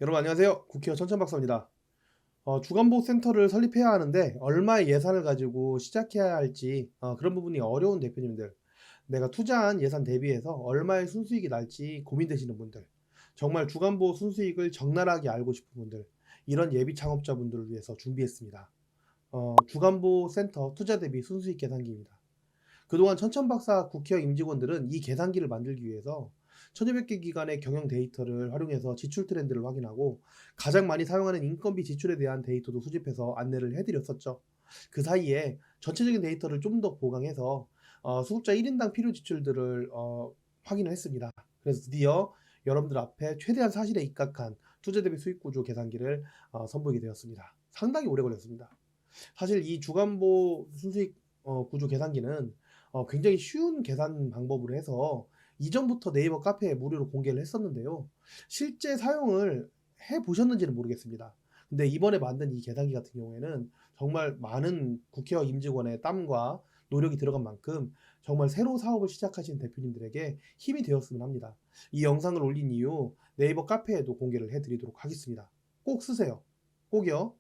여러분 안녕하세요. 국회의원 천천박사입니다. 주간보센터를 설립해야 하는데 얼마의 예산을 가지고 시작해야 할지 그런 부분이 어려운 대표님들, 내가 투자한 예산 대비해서 얼마의 순수익이 날지 고민되시는 분들, 정말 주간보 순수익을 적나라하게 알고 싶은 분들, 이런 예비 창업자분들을 위해서 준비했습니다. 주간보센터 투자 대비 순수익 계산기입니다. 그동안 천천박사 국회의원 임직원들은 이 계산기를 만들기 위해서 1200개 기관의 경영 데이터를 활용해서 지출 트렌드를 확인하고 가장 많이 사용하는 인건비 지출에 대한 데이터도 수집해서 안내를 해드렸었죠. 그 사이에 전체적인 데이터를 좀 더 보강해서 수급자 1인당 필요 지출들을 확인을 했습니다. 그래서 드디어 여러분들 앞에 최대한 사실에 입각한 투자 대비 수익 구조 계산기를 선보이게 되었습니다. 상당히 오래 걸렸습니다. 사실 이 주간보 순수익 구조 계산기는 굉장히 쉬운 계산 방법으로 해서 이전부터 네이버 카페에 무료로 공개를 했었는데요. 실제 사용을 해 보셨는지는 모르겠습니다. 근데 이번에 만든 이 계산기 같은 경우에는 정말 많은 국회의원 임직원의 땀과 노력이 들어간 만큼 정말 새로 사업을 시작하신 대표님들에게 힘이 되었으면 합니다. 이 영상을 올린 이후 네이버 카페에도 공개를 해드리도록 하겠습니다. 꼭 쓰세요. 꼭이요.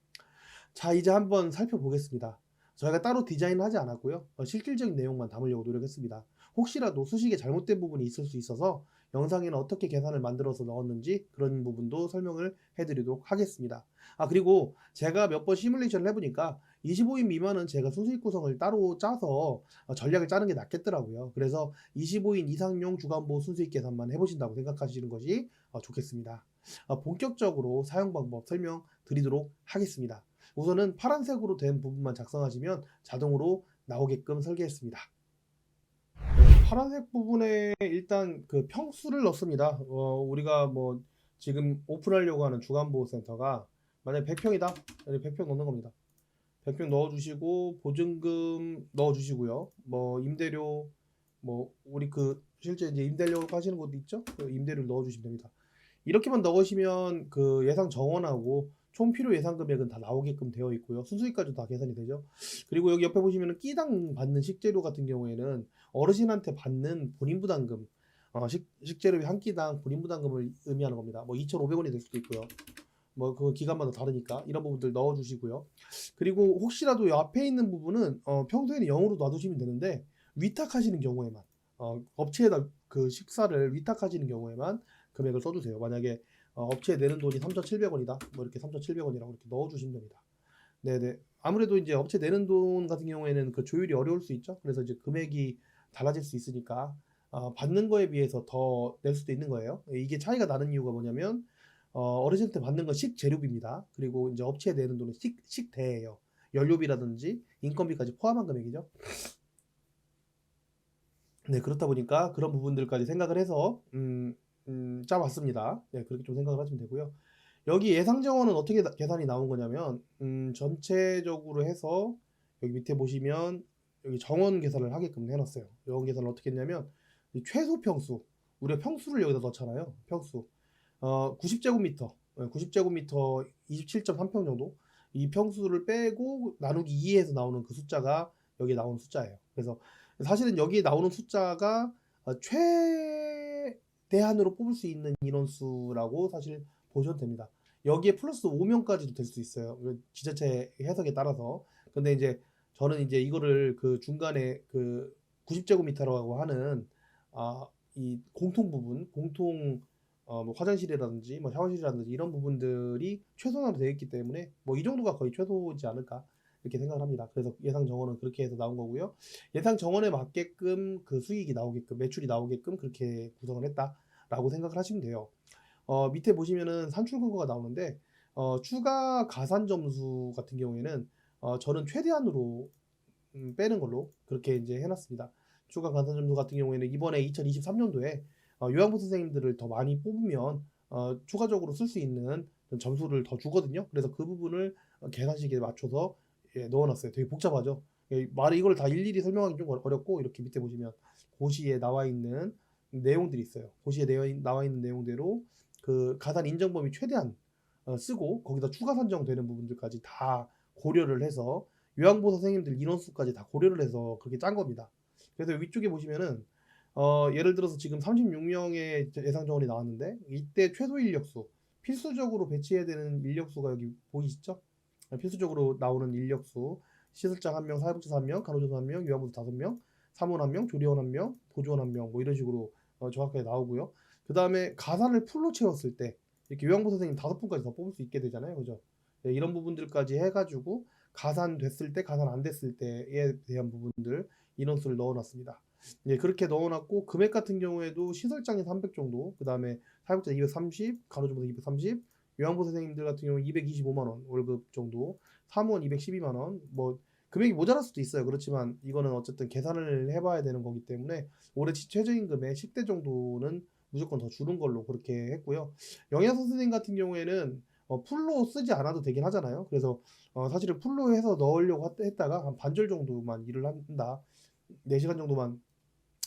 자, 이제 한번 살펴보겠습니다. 저희가 따로 디자인을 하지 않았고요. 실질적인 내용만 담으려고 노력했습니다. 혹시라도 수식에 잘못된 부분이 있을 수 있어서 영상에는 어떻게 계산을 만들어서 넣었는지 그런 부분도 설명을 해드리도록 하겠습니다. 그리고 제가 몇 번 시뮬레이션을 해보니까 25인 미만은 제가 순수익 구성을 따로 짜서 전략을 짜는 게 낫겠더라고요. 그래서 25인 이상용 주간보 순수익 계산만 해보신다고 생각하시는 것이 좋겠습니다. 본격적으로 사용 방법 설명드리도록 하겠습니다. 우선은 파란색으로 된 부분만 작성하시면 자동으로 나오게끔 설계했습니다. 네, 파란색 부분에 일단 그 평수를 넣습니다. 우리가 뭐 지금 오픈하려고 하는 주간보호센터가 만약에 100평이다. 100평 넣는 겁니다. 100평 넣어주시고 보증금 넣어주시고요. 뭐 임대료, 뭐 우리 그 실제 이제 임대료 하시는 곳도 있죠? 그 임대료를 넣어주시면 됩니다. 이렇게만 넣으시면 그 예상 정원하고 총 필요 예상 금액은 다 나오게끔 되어 있고요. 순수익까지 다 계산이 되죠. 그리고 여기 옆에 보시면은 끼당 받는 식재료 같은 경우에는 어르신한테 받는 본인 부담금, 식재료 한 끼당 본인 부담금을 의미하는 겁니다. 뭐 2,500원이 될 수도 있고요. 뭐 그 기간마다 다르니까 이런 부분들 넣어주시고요. 그리고 혹시라도 이 앞에 있는 부분은 평소에는 0으로 놔두시면 되는데 위탁하시는 경우에만 업체에다 그 식사를 위탁하시는 경우에만 금액을 써주세요. 만약에 업체에 내는 돈이 3,700원이다. 뭐 이렇게 3,700원이라고 이렇게 넣어주시면 됩니다. 네네. 아무래도 이제 업체 내는 돈 같은 경우에는 그 조율이 어려울 수 있죠. 그래서 이제 금액이 달라질 수 있으니까 받는 거에 비해서 더 낼 수도 있는 거예요. 이게 차이가 나는 이유가 뭐냐면 어르신한테 받는 건 식재료비입니다. 그리고 이제 업체에 내는 돈은 식대예요. 연료비라든지 인건비까지 포함한 금액이죠. 네, 그렇다 보니까 그런 부분들까지 생각을 해서 짜봤습니다. 네, 그렇게 좀 생각을 하시면 되고요. 여기 예상 정원은 어떻게 계산이 나온 거냐면 전체적으로 해서 여기 밑에 보시면 여기 정원 계산을 하게끔 해놨어요. 정원 계산을 어떻게 했냐면 이 최소 평수, 우리가 평수를 여기다 넣잖아요. 평수 90제곱미터 90제곱미터 27.3평 정도, 이 평수를 빼고 나누기 2에서 나오는 그 숫자가 여기에 나오는 숫자예요. 그래서 사실은 여기에 나오는 숫자가 최대한으로 뽑을 수 있는 인원수라고 사실 보셔도 됩니다. 여기에 플러스 5명까지도 될 수 있어요. 지자체 해석에 따라서. 근데 이제 저는 이제 이거를 그 중간에 그 90제곱미터라고 하는 이 공통 부분, 뭐 화장실이라든지 뭐 샤워실이라든지 이런 부분들이 최소한으로 되어 있기 때문에 뭐 이 정도가 거의 최소이지 않을까 이렇게 생각을 합니다. 그래서 예상 정원은 그렇게 해서 나온 거고요. 예상 정원에 맞게끔 그 수익이 나오게끔, 매출이 나오게끔 그렇게 구성을 했다라고 생각을 하시면 돼요. 밑에 보시면은 산출 근거가 나오는데 추가 가산 점수 같은 경우에는 저는 최대한으로 빼는 걸로 그렇게 이제 해놨습니다. 추가 가산 점수 같은 경우에는 이번에 2023년도에 요양부 선생님들을 더 많이 뽑으면 추가적으로 쓸 수 있는 점수를 더 주거든요. 그래서 그 부분을 계산식에 맞춰서 넣어놨어요. 되게 복잡하죠. 말을 이걸 다 일일이 설명하기 좀 어렵고, 이렇게 밑에 보시면 고시에 나와 있는 내용들이 있어요. 고시에 나와 있는 내용대로 그 가산 인정 범위 최대한 쓰고 거기다 추가 산정되는 부분들까지 다 고려를 해서 요양보 선생님들 인원수까지 다 고려를 해서 그렇게 짠 겁니다. 그래서 위쪽에 보시면은 예를 들어서 지금 36명의 예상 정원이 나왔는데 이때 최소 인력수 필수적으로 배치해야 되는 인력수가 여기 보이시죠? 필수적으로 나오는 인력수, 시설장 1명, 사회복지사 1명, 간호조사 1명, 요양보사 5명, 사무원 1명, 조리원 1명, 보조원 1명, 뭐 이런 식으로 정확하게 나오고요. 그 다음에 가산을 풀로 채웠을 때 이렇게 요양보사 선생님 5분까지 더 뽑을 수 있게 되잖아요, 그죠? 네, 이런 부분들까지 해가지고 가산됐을 때, 가산 안 됐을 때에 대한 부분들 인원수를 넣어놨습니다. 예, 그렇게 넣어놨고 금액 같은 경우에도 시설장이 300 정도, 그 다음에 사회복지사 230, 간호조무사 230, 요양보사 선생님들 같은 경우 225만 원 월급 정도, 사무원 212만 원, 뭐 금액이 모자랄 수도 있어요. 그렇지만 이거는 어쨌든 계산을 해봐야 되는 거기 때문에 올해 최저임금의 10대 정도는 무조건 더 주는 걸로 그렇게 했고요. 영양사 선생님 같은 경우에는 풀로 쓰지 않아도 되긴 하잖아요. 그래서 사실은 풀로 해서 넣으려고 했다가 한 반절 정도만 일을 한다. 4시간 정도만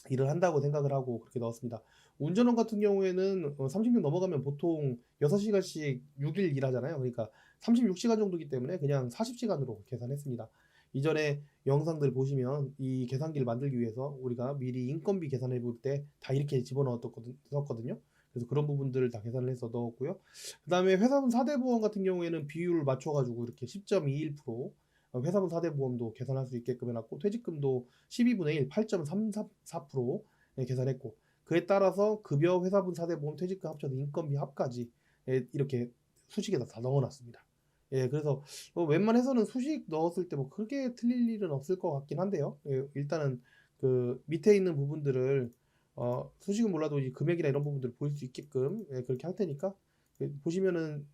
일을 한다고 생각을 하고 그렇게 넣었습니다. 운전원 같은 경우에는 30명 넘어가면 보통 6시간씩 6일 일하잖아요. 그러니까 36시간 정도이기 때문에 그냥 40시간으로 계산했습니다. 이전에 영상들 보시면 이 계산기를 만들기 위해서 우리가 미리 인건비 계산해 볼 때 다 이렇게 집어넣었거든요. 그래서 그런 부분들을 다 계산을 해서 넣었고요. 그 다음에 회사분 4대 보험 같은 경우에는 비율을 맞춰가지고 이렇게 10.21%, 회사분 4대 보험도 계산할 수 있게끔 해놨고, 퇴직금도 12분의 1, 8.34% 계산했고, 그에 따라서 급여, 회사분 4대 보험, 퇴직금 합쳐서 인건비 합까지 이렇게 수식에다 다 넣어놨습니다. 예, 그래서 웬만해서는 수식 넣었을 때 뭐 크게 틀릴 일은 없을 것 같긴 한데요. 예, 일단은 그 밑에 있는 부분들을 수식은 몰라도 이 금액이나 이런 부분들을 보일 수 있게끔 그렇게 할 테니까 보시면은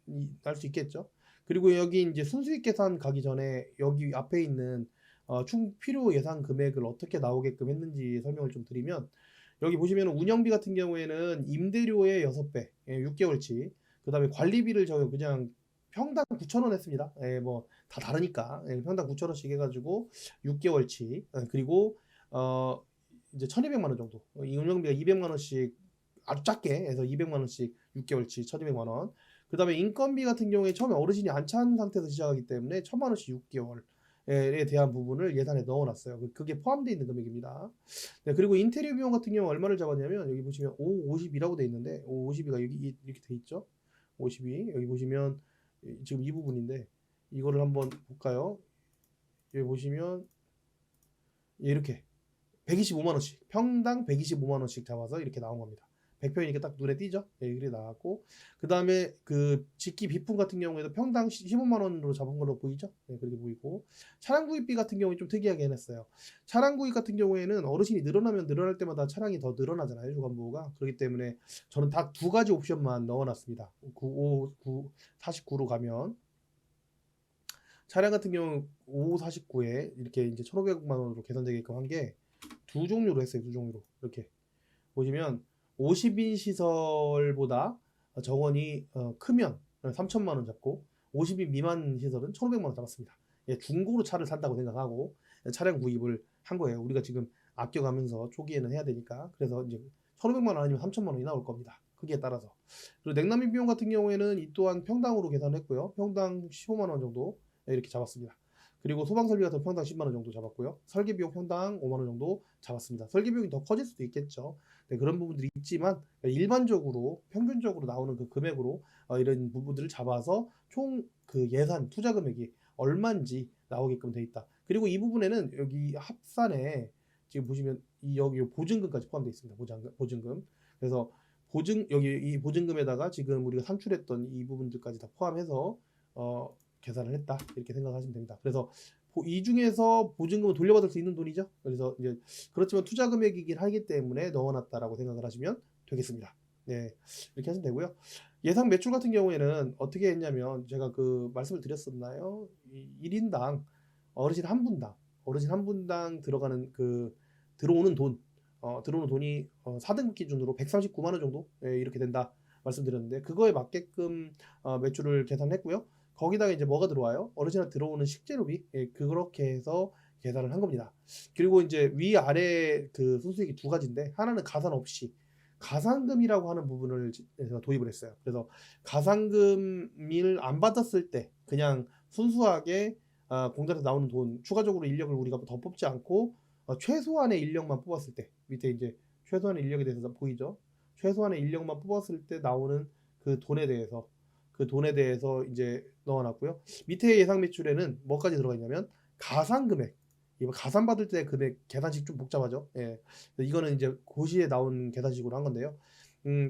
알 수 있겠죠. 그리고 여기 이제 순수익 계산 가기 전에 여기 앞에 있는 총 필요 예상 금액을 어떻게 나오게끔 했는지 설명을 좀 드리면, 여기 보시면 운영비 같은 경우에는 임대료의 6배, 6개월치. 그 다음에 관리비를 저 그냥 평당 9,000원 했습니다. 뭐 다 다르니까 평당 9,000원씩 해가지고 6개월치. 그리고 이제 1,200만 원 정도. 이 운영비가 200만 원씩 아주 작게 해서 200만 원씩 6개월치 1,200만 원. 그 다음에 인건비 같은 경우에 처음에 어르신이 안 찬 상태에서 시작하기 때문에 1,000만 원씩 6개월에 대한 부분을 예산에 넣어놨어요. 그게 포함되어 있는 금액입니다. 네, 그리고 인테리어 비용 같은 경우 얼마를 잡았냐면 여기 보시면 550이라고 돼 있는데 550이가 여기 이렇게 돼 있죠. 52 여기 보시면 지금 이 부분인데 이거를 한번 볼까요? 여기 보시면 이렇게 125만 원씩 평당 125만 원씩 잡아서 이렇게 나온 겁니다. 100평이니까 딱 눈에 띄죠? 네, 이렇게 나왔고, 그 다음에 그 직기 비품 같은 경우에도 평당 15만 원으로 잡은 걸로 보이죠? 네, 그렇게 보이고, 차량 구입비 같은 경우에 좀 특이하게 해놨어요. 차량 구입 같은 경우에는 어르신이 늘어나면 늘어날 때마다 차량이 더 늘어나잖아요, 주간보호가. 그렇기 때문에 저는 다 2가지 옵션만 넣어놨습니다. 49로 가면 차량 같은 경우 5549에 이렇게 이제 1,500만 원으로 계산되게끔 한 게 두 종류로 했어요. 두 종류로 이렇게 보시면 50인 시설보다 정원이 크면 3,000만 원 잡고, 50인 미만 시설은 1,500만 원 잡았습니다. 예, 중고로 차를 산다고 생각하고 차량 구입을 한 거예요. 우리가 지금 아껴가면서 초기에는 해야 되니까. 그래서 이제 1,500만 원 아니면 3,000만 원이 나올 겁니다. 크기에 따라서. 그리고 냉난비 비용 같은 경우에는 이 또한 평당으로 계산했고요. 평당 15만 원 정도 이렇게 잡았습니다. 그리고 소방 설비 같은 평당 10만 원 정도 잡았고요. 설계 비용 평당 5만 원 정도 잡았습니다. 설계 비용이 더 커질 수도 있겠죠. 네, 그런 부분들이 있지만 일반적으로 평균적으로 나오는 그 금액으로 이런 부분들을 잡아서 총 그 예산 투자 금액이 얼마인지 나오게끔 돼 있다. 그리고 이 부분에는 여기 합산에 지금 보시면 여기 보증금까지 포함되어 있습니다. 보증금. 그래서 여기 이 보증금에다가 지금 우리가 산출했던 이 부분들까지 다 포함해서 계산을 했다, 이렇게 생각하시면 됩니다. 그래서 이 중에서 보증금을 돌려받을 수 있는 돈이죠. 그래서 이제 그렇지만 투자 금액이긴 하기 때문에 넣어놨다라고 생각을 하시면 되겠습니다. 네, 이렇게 하시면 되고요. 예상 매출 같은 경우에는 어떻게 했냐면 제가 그 말씀을 드렸었나요? 1인당 어르신 한 분당 들어가는 그 들어오는 돈이 4등급 기준으로 139만 원 정도 이렇게 된다 말씀드렸는데, 그거에 맞게끔 매출을 계산했고요. 거기다가 이제 뭐가 들어와요? 어르신한테 들어오는 식재료비, 그렇게 해서 계산을 한 겁니다. 그리고 이제 위아래 그 순수익이 2가지인데, 하나는 가산 없이 가산금이라고 하는 부분을 제가 도입을 했어요. 그래서 가산금을 안 받았을 때 그냥 순수하게 공단에서 나오는 돈, 추가적으로 인력을 우리가 더 뽑지 않고 최소한의 인력만 뽑았을 때, 밑에 이제 최소한의 인력에 대해서 보이죠? 최소한의 인력만 뽑았을 때 나오는 그 돈에 대해서 그 돈에 대해서 이제 넣어 놨고요. 밑에 예상 매출에는 뭐까지 들어가 있냐면 가산 금액. 이거 가산 받을 때 금액 계산식 좀 복잡하죠. 예. 이거는 이제 고시에 나온 계산식으로 한 건데요.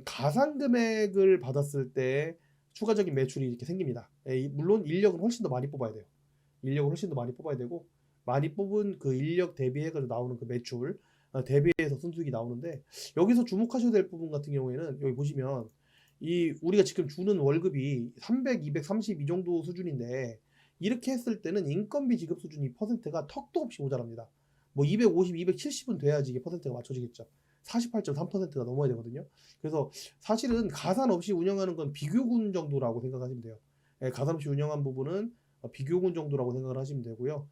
가산 금액을 받았을 때 추가적인 매출이 이렇게 생깁니다. 예, 물론 인력은 훨씬 더 많이 뽑아야 돼요. 인력을 훨씬 더 많이 뽑아야 되고 많이 뽑은 그 인력 대비해 가지고 나오는 그 매출 대비해서 순수익이 나오는데 여기서 주목하셔야 될 부분 같은 경우에는 여기 보시면 이 우리가 지금 주는 월급이 300, 230 이 정도 수준인데 이렇게 했을 때는 인건비 지급 수준이 퍼센트가 턱도 없이 모자랍니다. 뭐 250, 270은 돼야지 이게 퍼센트가 맞춰지겠죠. 48.3%가 넘어야 되거든요. 그래서 사실은 가산 없이 운영하는 건 비교군 정도라고 생각하시면 돼요. 예, 가산 없이 운영한 부분은 비교군 정도라고 생각을 하시면 되고요.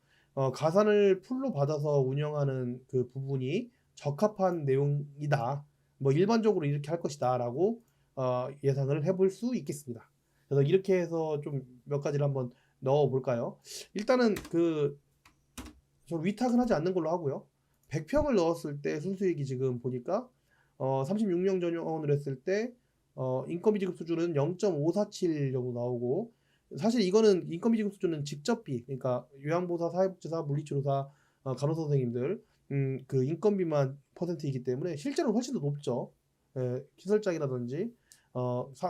가산을 풀로 받아서 운영하는 그 부분이 적합한 내용이다. 뭐 일반적으로 이렇게 할 것이다라고 예상을 해볼 수 있겠습니다. 그래서 이렇게 해서 좀 몇 가지를 한번 넣어 볼까요? 일단은 저 위탁은 하지 않는 걸로 하고요. 100평을 넣었을 때 순수익이 지금 보니까 36명 전용을 했을 때 인건비 지급 수준은 0.547 정도 나오고 사실 이거는 인건비 지급 수준은 직접비 그러니까 요양보호사, 사회복지사, 물리치료사, 간호사 선생님들 그 인건비만 퍼센트이기 때문에 실제로 훨씬 더 높죠. 예, 시설장이라든지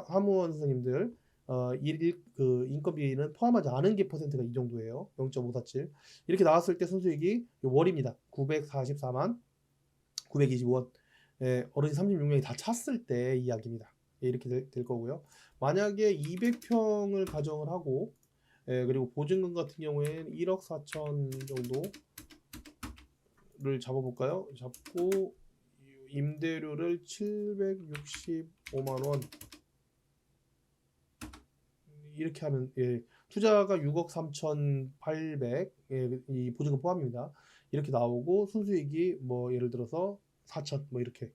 사무원 선생님들 그 인건비는 포함하지 않은 게 퍼센트가 이 정도예요. 0.547 이렇게 나왔을 때 순수익이 월입니다. 944만 925원. 예, 어른이 36명이 다 찼을 때 이야기입니다. 예, 이렇게 될 거고요. 만약에 200평을 가정을 하고 그리고 보증금 같은 경우에는 1억 4천 정도를 잡아볼까요? 잡고 임대료를 765만 원 이렇게 하면 투자가 6억 3,800 이 보증금 포함입니다. 이렇게 나오고 순수익이 뭐 예를 들어서 4천 뭐 이렇게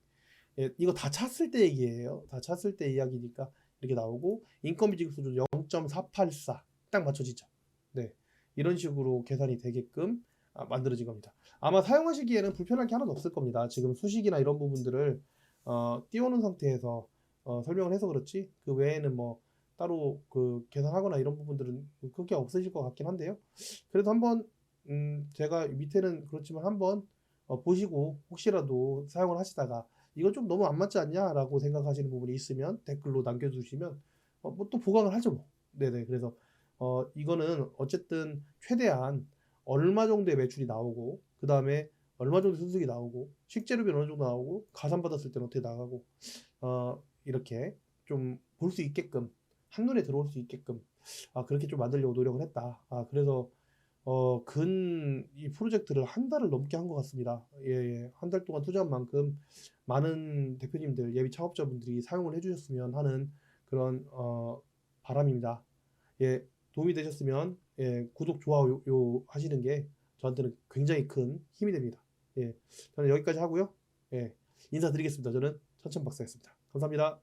이거 다 찼을 때 얘기예요. 다 찼을 때 이야기니까 이렇게 나오고 인건비 지급 수준 0.484 딱 맞춰지죠. 네, 이런 식으로 계산이 되게끔 만들어진 겁니다. 아마 사용하시기에는 불편할 게 하나도 없을 겁니다. 지금 수식이나 이런 부분들을 띄워놓은 상태에서 설명을 해서 그렇지 그 외에는 뭐 따로 그 계산하거나 이런 부분들은 크게 없으실 것 같긴 한데요. 그래도 한번 제가 밑에는 그렇지만 한번 보시고 혹시라도 사용을 하시다가 이거 좀 너무 안 맞지 않냐라고 생각하시는 부분이 있으면 댓글로 남겨주시면 뭐 또 보강을 하죠 뭐. 네네. 그래서 이거는 어쨌든 최대한 얼마 정도의 매출이 나오고 그 다음에 얼마 정도 순수익이 나오고 식재료비 어느 정도 나오고 가산 받았을 때는 어떻게 나가고 이렇게 좀 볼 수 있게끔 한눈에 들어올 수 있게끔 그렇게 좀 만들려고 노력을 했다. 그래서 이 프로젝트를 한 달을 넘게 한 것 같습니다. 예, 예. 한 달 동안 투자한 만큼 많은 대표님들, 예비 창업자분들이 사용을 해주셨으면 하는 그런 바람입니다. 예, 도움이 되셨으면 구독, 좋아요 하시는 게 저한테는 굉장히 큰 힘이 됩니다. 예, 저는 여기까지 하고요. 예, 인사드리겠습니다. 저는 천천박사였습니다. 감사합니다.